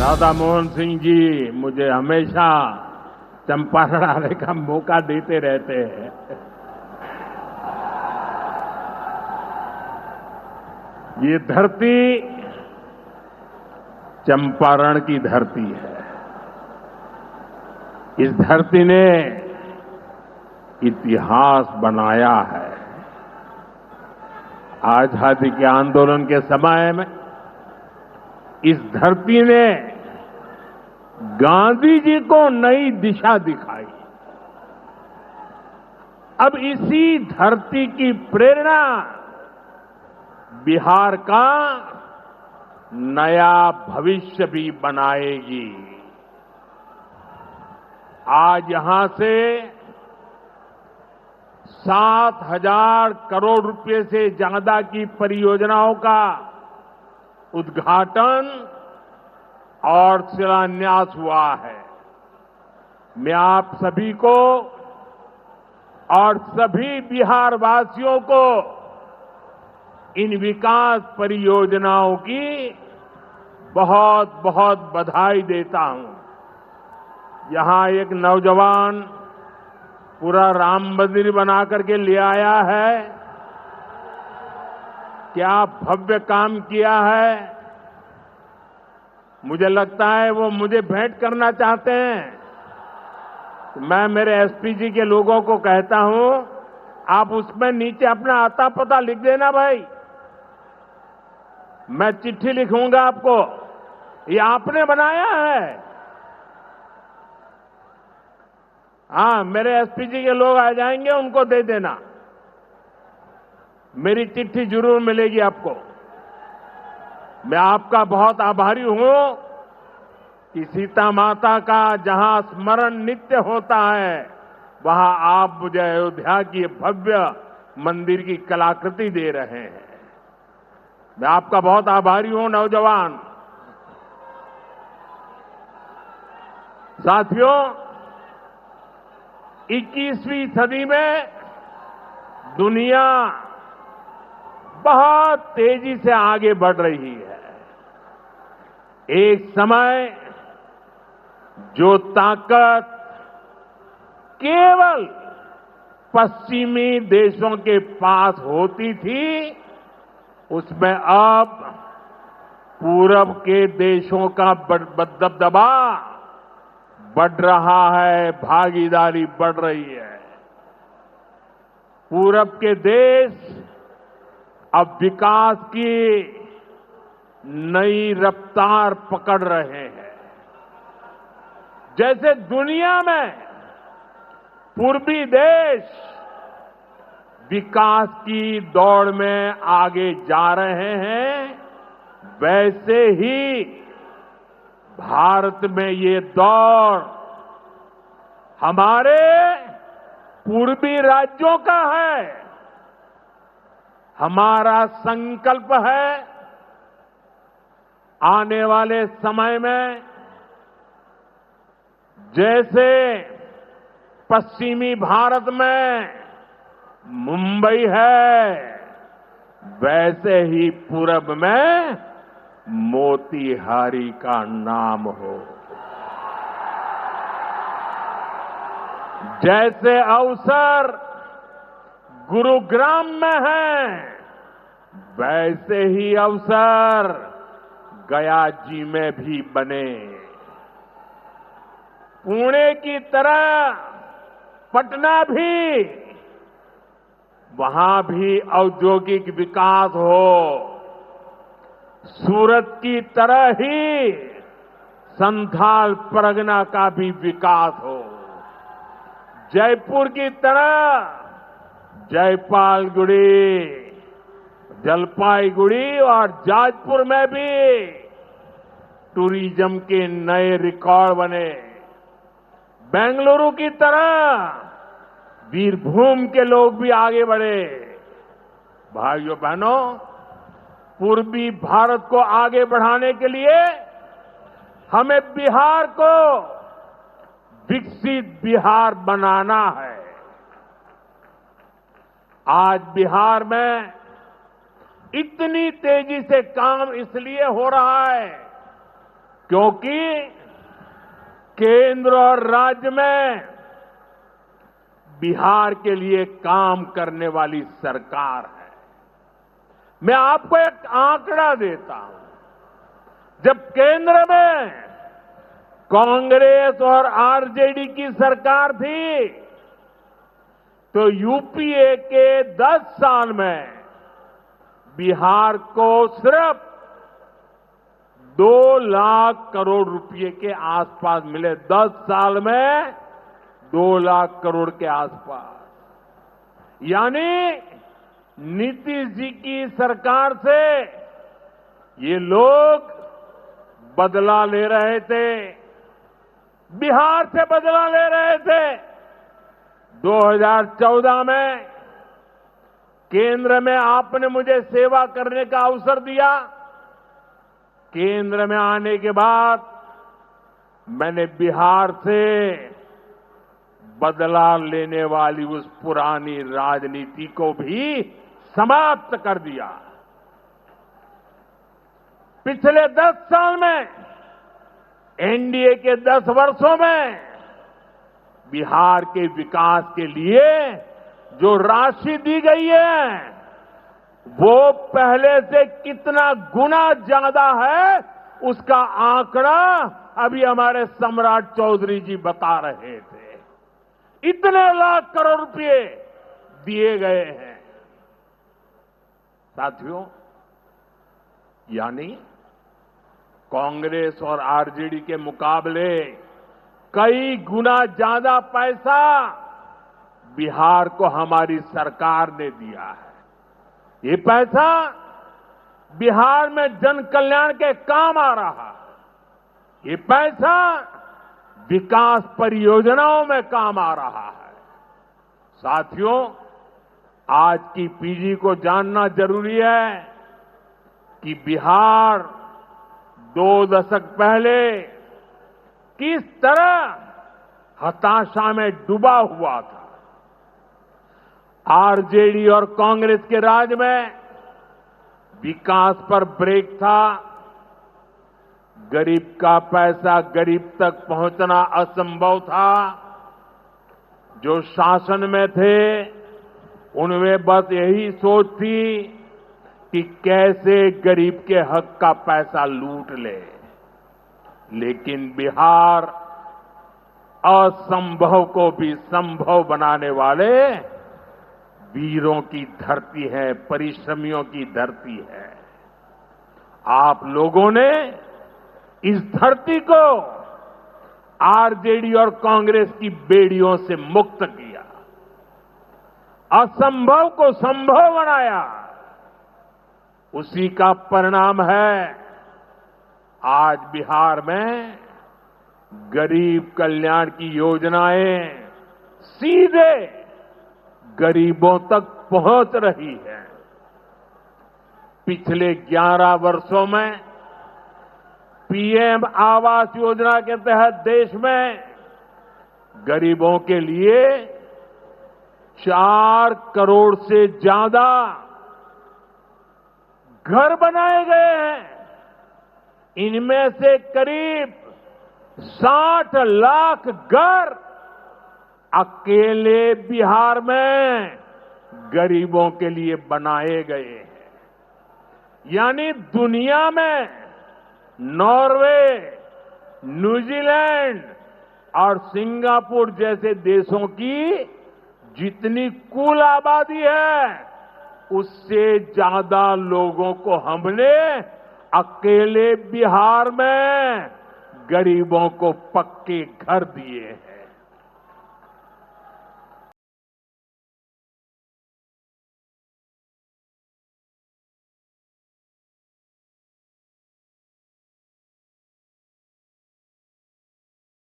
राधा मोहन सिंह जी मुझे हमेशा चंपारण आने का मौका देते रहते हैं। ये धरती चंपारण की धरती है। इस धरती ने इतिहास बनाया है। आजादी के आंदोलन के समय में इस धरती ने गांधी जी को नई दिशा दिखाई। अब इसी धरती की प्रेरणा बिहार का नया भविष्य भी बनाएगी। आज यहां से 7,000 करोड़ रुपए से ज्यादा की परियोजनाओं का उद्घाटन और शिलान्यास हुआ है। मैं आप सभी को और सभी बिहार वासियों को इन विकास परियोजनाओं की बहुत बहुत बधाई देता हूं। यहां एक नौजवान पूरा राम मंदिर बना करके ले आया है। क्या भव्य काम किया है। मुझे लगता है वो मुझे भेंट करना चाहते हैं। तो मैं मेरे एसपी जी के लोगों को कहता हूं, आप उसमें नीचे अपना आता पता लिख देना भाई। मैं चिट्ठी लिखूंगा आपको, ये आपने बनाया है। हाँ, मेरे एसपी जी के लोग आ जाएंगे, उनको दे देना। मेरी चिट्ठी जरूर मिलेगी आपको। मैं आपका बहुत आभारी हूं कि सीता माता का जहां स्मरण नित्य होता है, वहां आप मुझे अयोध्या की भव्य मंदिर की कलाकृति दे रहे हैं। मैं आपका बहुत आभारी हूं नौजवान साथियों। 21वीं सदी में दुनिया बहुत तेजी से आगे बढ़ रही है। एक समय जो ताकत केवल पश्चिमी देशों के पास होती थी, उसमें अब पूरब के देशों का दबदबा बढ़ रहा है, भागीदारी बढ़ रही है। पूरब के देश अब विकास की नई रफ्तार पकड़ रहे हैं। जैसे दुनिया में पूर्वी देश विकास की दौड़ में आगे जा रहे हैं, वैसे ही भारत में ये दौड़ हमारे पूर्वी राज्यों का है। हमारा संकल्प है आने वाले समय में जैसे पश्चिमी भारत में मुंबई है, वैसे ही पूरब में मोतीहारी का नाम हो। जैसे अवसर गुरुग्राम में है, वैसे ही अवसर गया जी में भी बने। पुणे की तरह पटना भी, वहां भी औद्योगिक विकास हो। सूरत की तरह ही संथाल परगना का भी विकास हो। जयपुर की तरह जयपालगुड़ी, जलपाईगुड़ी और जाजपुर में भी टूरिज्म के नए रिकॉर्ड बने। बेंगलुरु की तरह वीरभूम के लोग भी आगे बढ़े। भाइयों बहनों, पूर्वी भारत को आगे बढ़ाने के लिए हमें बिहार को विकसित बिहार बनाना है। आज बिहार में इतनी तेजी से काम इसलिए हो रहा है क्योंकि केंद्र और राज्य में बिहार के लिए काम करने वाली सरकार है। मैं आपको एक आंकड़ा देता हूं। जब केंद्र में कांग्रेस और आरजेडी की सरकार थी, तो यूपीए के 10 साल में बिहार को सिर्फ 2 लाख करोड़ रुपए के आसपास मिले। 10 साल में 2 लाख करोड़ के आसपास। यानी नीतीश जी की सरकार से ये लोग बदला ले रहे थे, बिहार से बदला ले रहे थे। 2014 में केंद्र में आपने मुझे सेवा करने का अवसर दिया। केंद्र में आने के बाद मैंने बिहार से बदला लेने वाली उस पुरानी राजनीति को भी समाप्त कर दिया। पिछले 10 साल में, एनडीए के 10 वर्षों में बिहार के विकास के लिए जो राशि दी गई है, वो पहले से कितना गुना ज्यादा है, उसका आंकड़ा अभी हमारे सम्राट चौधरी जी बता रहे थे। इतने लाख करोड़ रुपए दिए गए हैं। साथियों, यानी कांग्रेस और आरजेडी के मुकाबले कई गुना ज्यादा पैसा बिहार को हमारी सरकार ने दिया है। ये पैसा बिहार में जन कल्याण के काम आ रहा है। ये पैसा विकास परियोजनाओं में काम आ रहा है। साथियों, आज की पीढ़ी को जानना जरूरी है कि बिहार 2 दशक पहले किस तरह हताशा में डूबा हुआ था। आरजेडी और कांग्रेस के राज में विकास पर ब्रेक था। गरीब का पैसा गरीब तक पहुंचना असंभव था। जो शासन में थे, उनमें बस यही सोच थी कि कैसे गरीब के हक का पैसा लूट ले। लेकिन बिहार असंभव को भी संभव बनाने वाले वीरों की धरती है, परिश्रमियों की धरती है। आप लोगों ने इस धरती को आरजेडी और कांग्रेस की बेड़ियों से मुक्त किया, असंभव को संभव बनाया। उसी का परिणाम है आज बिहार में गरीब कल्याण की योजनाएं सीधे गरीबों तक पहुंच रही है। पिछले 11 वर्षों में पीएम आवास योजना के तहत देश में गरीबों के लिए 4 करोड़ से ज्यादा घर बनाए गए हैं। इनमें से करीब 60 लाख घर अकेले बिहार में गरीबों के लिए बनाए गए हैं। यानी दुनिया में नॉर्वे, न्यूजीलैंड और सिंगापुर जैसे देशों की जितनी कुल आबादी है, उससे ज्यादा लोगों को हमने अकेले बिहार में गरीबों को पक्के घर दिए हैं।